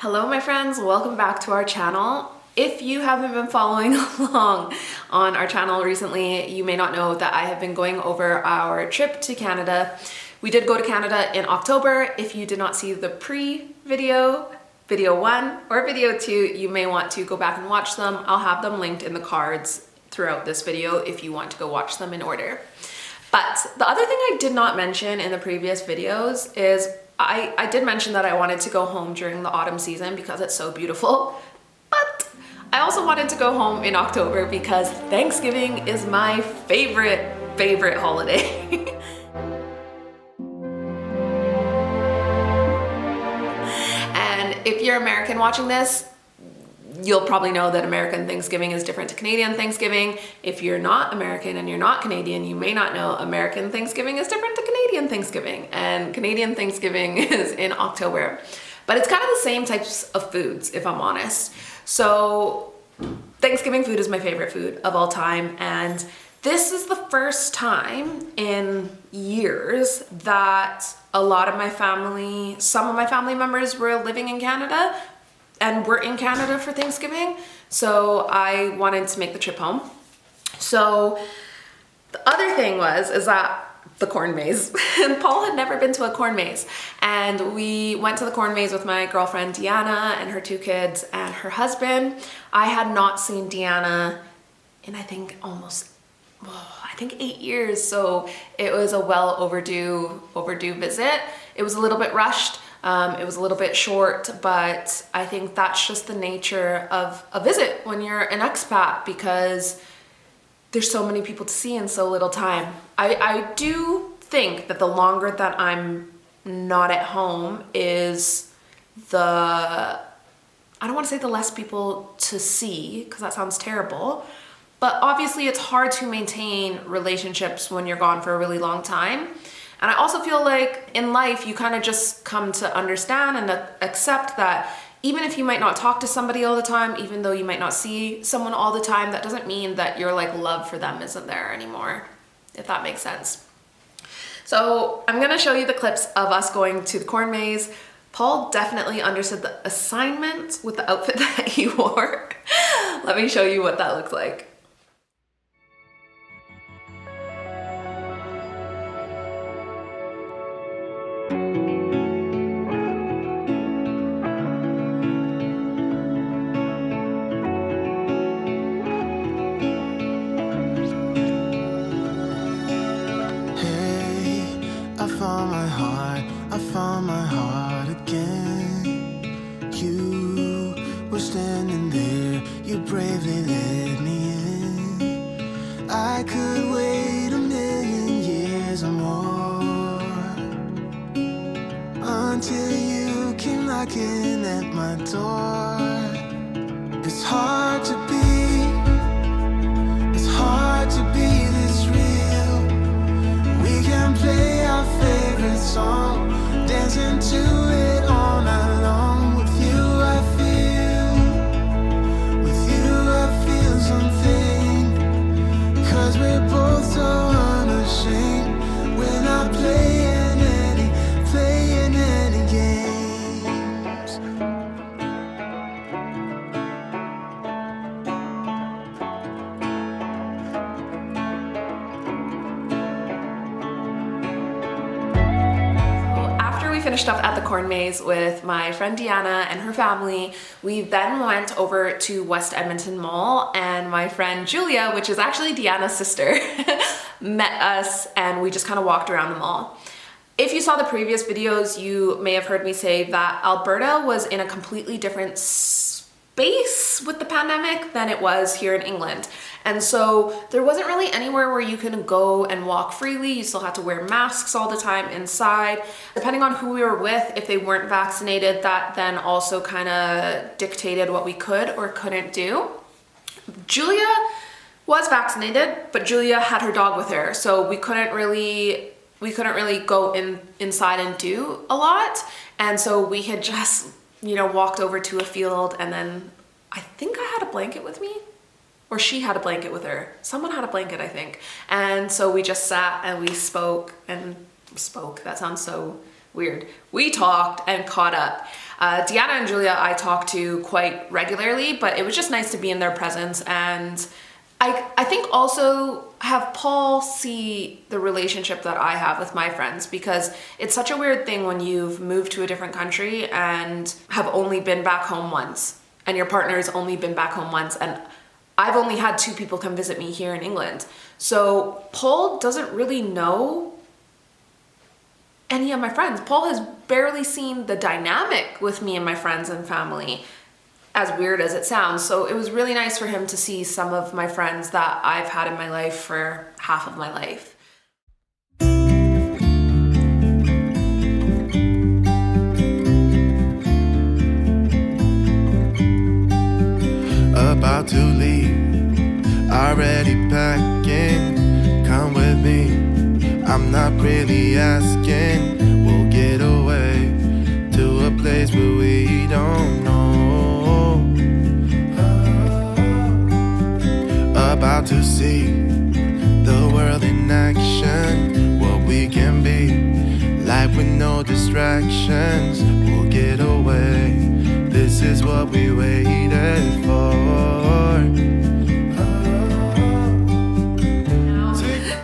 Hello my friends, welcome back to our channel. If you haven't been following along on our channel recently, you may not know that I have been going over our trip to Canada. We did go to Canada in October. If you did not see the pre-video, video 1 or video 2, you may want to go back and watch them. I'll have them linked in the cards throughout this video if you want to go watch them in order. But the other thing I did not mention in the previous videos is I did mention that I wanted to go home during the autumn season because it's so beautiful, but I also wanted to go home in October because Thanksgiving is my favorite holiday. And if you're American watching this, you'll probably know that American Thanksgiving is different to Canadian Thanksgiving. If you're not American and you're not Canadian, you may not know American Thanksgiving is different to Canadian Thanksgiving, and Canadian Thanksgiving is in October. But it's kind of the same types of foods, if I'm honest. So Thanksgiving food is my favorite food of all time, and this is the first time in years that a lot of my family, some of my family members were living in Canada and we're in Canada for Thanksgiving, so I wanted to make the trip home. So the other thing is that the corn maze. And Paul had never been to a corn maze, and we went to the corn maze with my girlfriend Deanna and her 2 kids and her husband. I had not seen Deanna in I think 8 years, so it was a well overdue visit. It was a little bit rushed. It was a little bit short, but I think that's just the nature of a visit when you're an expat, because there's so many people to see in so little time. I do think that the longer that I'm not at home is I don't want to say the less people to see, because that sounds terrible, but obviously it's hard to maintain relationships when you're gone for a really long time. And I also feel like in life, you kind of just come to understand and accept that even if you might not talk to somebody all the time, even though you might not see someone all the time, that doesn't mean that your love for them isn't there anymore, if that makes sense. So I'm gonna show you the clips of us going to the corn maze. Paul definitely understood the assignment with the outfit that he wore. Let me show you what that looks like. I found my heart again. You were standing there, you bravely let me in. I could wait 1,000,000 years or more until you came knocking at my door. It's hard to be this real. We can play our favorite song, dancing to it all night long. With you I feel something, 'cause we're both so unashamed. We're not playing any games. Finished up at the corn maze with my friend Deanna and her family. We then went over to West Edmonton Mall, and my friend Julia, which is actually Deanna's sister, met us, and we just kind of walked around the mall. If you saw the previous videos, you may have heard me say that Alberta was in a completely different space with the pandemic than it was here in England. And so there wasn't really anywhere where you can go and walk freely. You still had to wear masks all the time inside. Depending on who we were with, if they weren't vaccinated, that then also kind of dictated what we could or couldn't do. Julia was vaccinated, but Julia had her dog with her, so we couldn't really go inside and do a lot. And so we had just, walked over to a field, and then I think I had a blanket with me, or she had a blanket with her. Someone had a blanket, I think. And so we just sat and we spoke. That sounds so weird. We talked and caught up. Deanna and Julia I talk to quite regularly, but it was just nice to be in their presence, and I think also have Paul see the relationship that I have with my friends, because it's such a weird thing when you've moved to a different country and have only been back home once, and your partner's only been back home once, and I've only had 2 people come visit me here in England. So Paul doesn't really know any of my friends. Paul has barely seen the dynamic with me and my friends and family, as weird as it sounds. So it was really nice for him to see some of my friends that I've had in my life for half of my life. About to leave, already packing. Come with me, I'm not really asking. We'll get away to a place where we don't know. About to see the world in action, what we can be, life with no distractions. We'll get away, this is what we waited for.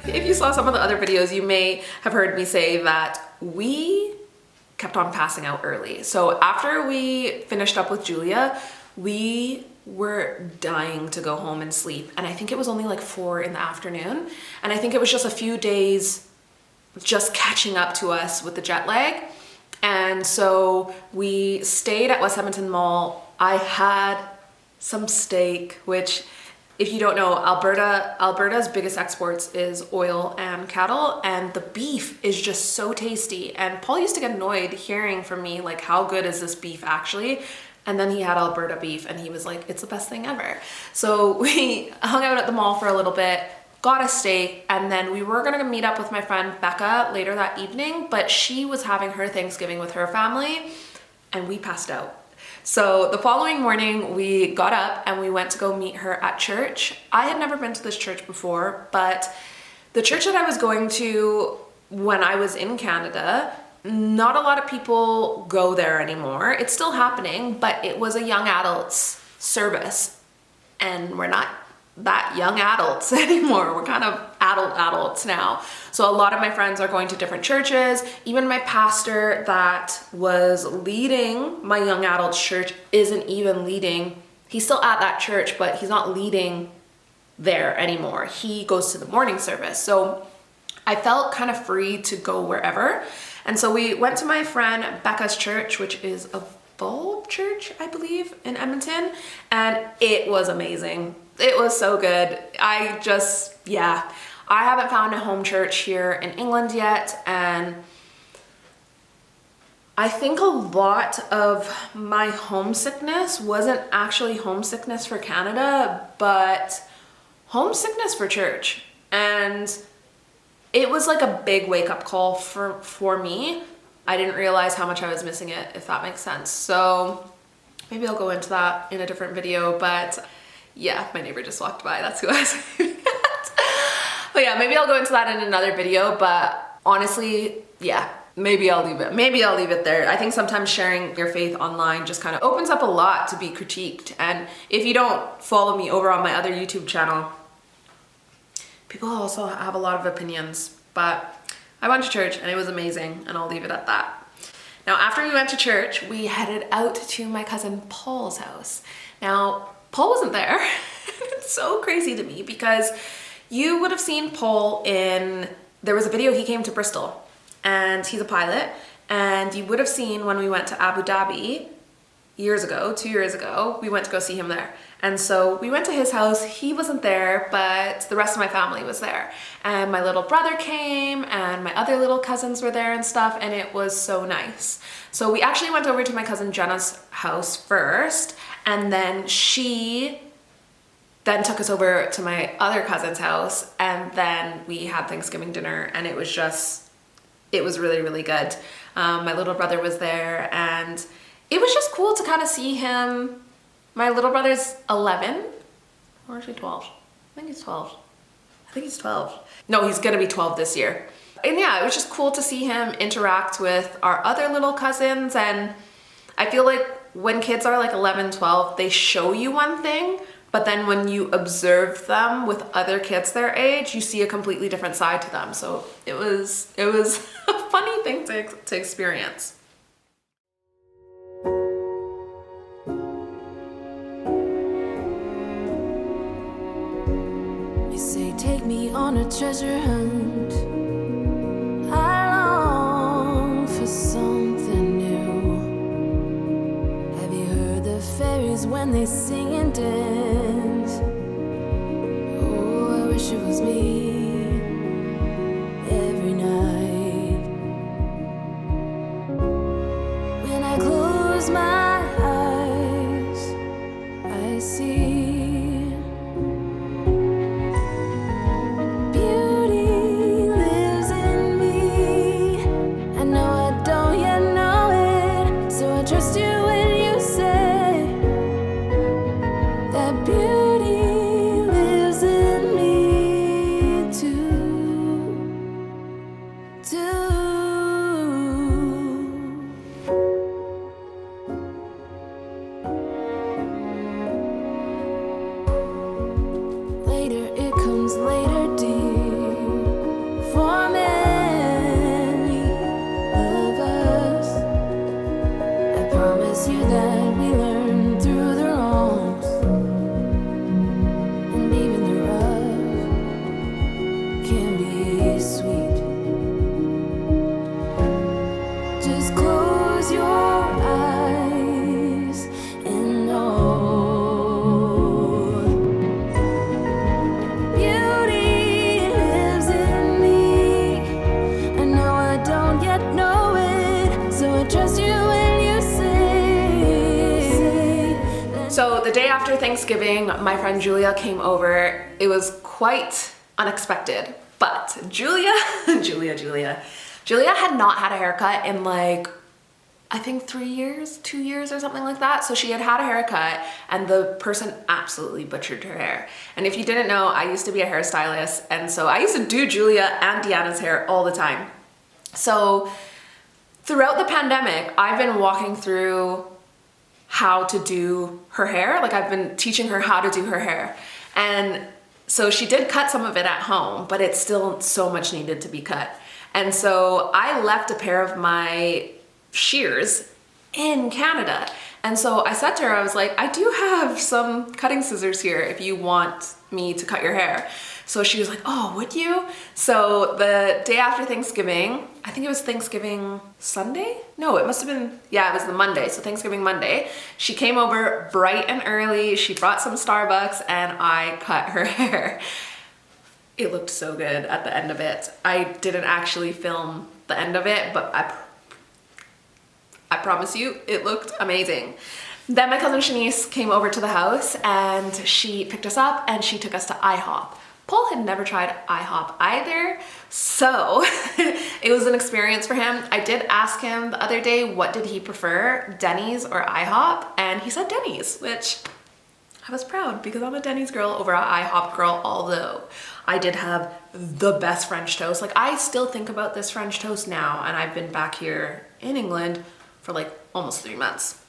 If you saw some of the other videos, you may have heard me say that we kept on passing out early. So after we finished up with Julia, we were dying to go home and sleep. And I think it was only like 4 in the afternoon. And I think it was just a few days just catching up to us with the jet lag. And so we stayed at West Edmonton Mall. I had some steak, which, if you don't know, Alberta's biggest exports is oil and cattle, and the beef is just so tasty. And Paul used to get annoyed hearing from me like, how good is this beef actually? And then he had Alberta beef and he was like, it's the best thing ever. So we hung out at the mall for a little bit, got a steak, and then we were gonna meet up with my friend Becca later that evening, but she was having her Thanksgiving with her family and we passed out. So the following morning we got up and we went to go meet her at church. I had never been to this church before, but the church that I was going to when I was in Canada, not a lot of people go there anymore. It's still happening, but it was a young adults service, and we're not that young adults anymore. We're kind of adults now. So a lot of my friends are going to different churches. Even my pastor that was leading my young adults church isn't even leading. He's still at that church, but he's not leading there anymore. He goes to the morning service. So I felt kind of free to go wherever. And so we went to my friend Becca's church, which is a Bulb Church, I believe, in Edmonton. And it was amazing. It was so good. I haven't found a home church here in England yet. And I think a lot of my homesickness wasn't actually homesickness for Canada, but homesickness for church. And it was like a big wake-up call for me. I didn't realize how much I was missing it, if that makes sense. So maybe I'll go into that in a different video, but yeah, my neighbor just walked by. That's who I was waving at. But yeah, maybe I'll go into that in another video, but honestly, yeah, maybe I'll leave it. Maybe I'll leave it there. I think sometimes sharing your faith online just kind of opens up a lot to be critiqued. And if you don't follow me over on my other YouTube channel, people also have a lot of opinions, but I went to church and it was amazing, and I'll leave it at that. Now, after we went to church, we headed out to my cousin Paul's house. Now, Paul wasn't there. It's so crazy to me because you would have seen Paul there was a video, he came to Bristol, and he's a pilot, and you would have seen when we went to Abu Dhabi 2 years ago, we went to go see him there. And so we went to his house. He wasn't there, but the rest of my family was there. And my little brother came and my other little cousins were there and stuff, and it was so nice. So we actually went over to my cousin Jenna's house first, and then she then took us over to my other cousin's house, and then we had Thanksgiving dinner, and it was really, really good. My little brother was there, and it was just cool to kind of see him. My little brother's 11, or is he 12? I think he's 12. No, he's gonna be 12 this year. And yeah, it was just cool to see him interact with our other little cousins. And I feel like when kids are like 11, 12, they show you one thing, but then when you observe them with other kids their age, you see a completely different side to them. So it was a funny thing to experience. You say take me on a treasure hunt. I long for something new. Have you heard the fairies when they sing and dance? Oh, I wish it was me every night. When I close my eyes, I see So the day after Thanksgiving, my friend Julia came over. It was quite unexpected, but Julia had not had a haircut in like, I think 3 years, 2 years or something like that. So she had had a haircut and the person absolutely butchered her hair. And if you didn't know, I used to be a hairstylist. And so I used to do Julia and Deanna's hair all the time. So throughout the pandemic, I've been walking through how to do her hair. Like I've been teaching her how to do her hair. And so she did cut some of it at home, but it's still so much needed to be cut. And so I left a pair of my shears in Canada. And so I said to her, I was like, I do have some cutting scissors here if you want me to cut your hair. So she was like, oh, would you? So the day after Thanksgiving, I think it was Thanksgiving Sunday? No, it must have been, yeah, it was the Monday. So Thanksgiving Monday, she came over bright and early. She brought some Starbucks and I cut her hair. It looked so good at the end of it. I didn't actually film the end of it, but I promise you, it looked amazing. Then my cousin Shanice came over to the house and she picked us up and she took us to IHOP. Paul had never tried IHOP either, so it was an experience for him. I did ask him the other day, what did he prefer, Denny's or IHOP? And he said Denny's, which I was proud because I'm a Denny's girl over an IHOP girl, although I did have the best French toast. Like I still think about this French toast now, and I've been back here in England for like almost 3 months.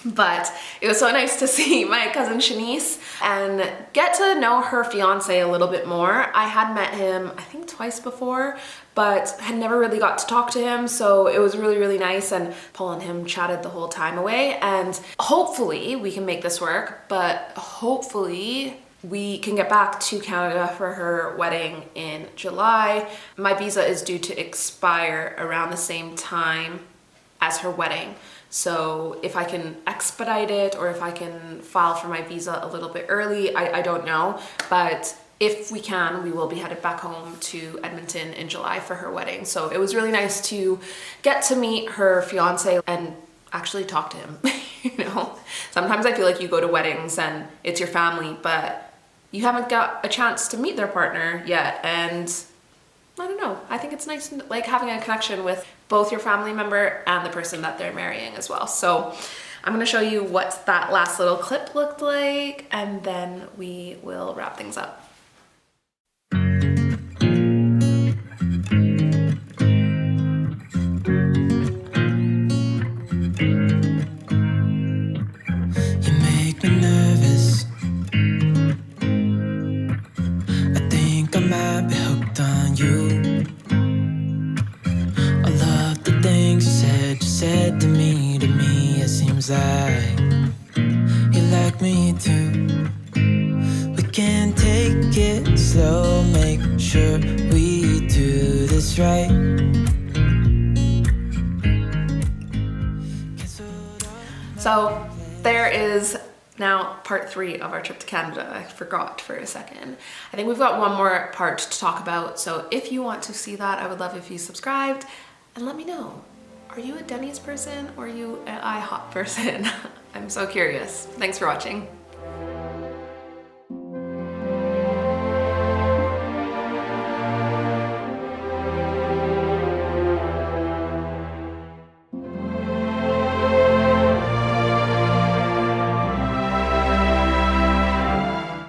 But it was so nice to see my cousin Shanice and get to know her fiance a little bit more. I had met him, I think twice before, but had never really got to talk to him. So it was really, really nice. And Paul and him chatted the whole time away. And hopefully we can make this work, but hopefully we can get back to Canada for her wedding in July. My visa is due to expire around the same time as her wedding. So if I can expedite it or if I can file for my visa a little bit early, I don't know. But if we can, we will be headed back home to Edmonton in July for her wedding. So it was really nice to get to meet her fiance and actually talk to him. You know, sometimes I feel like you go to weddings and it's your family, but you haven't got a chance to meet their partner yet. And I don't know, I think it's nice like having a connection with both your family member and the person that they're marrying as well. So I'm gonna show you what that last little clip looked like and then we will wrap things up. You make me nervous. I think I might be hooked on you. I love the things you said to me. It seems like you like me too. We can take it slow, make sure we do this right. So there is now part 3 of our trip to Canada. I forgot for a second. I think we've got one more part to talk about. So if you want to see that, I would love if you subscribed and let me know. Are you a Denny's person or are you an IHOP person? I'm so curious. Thanks for watching.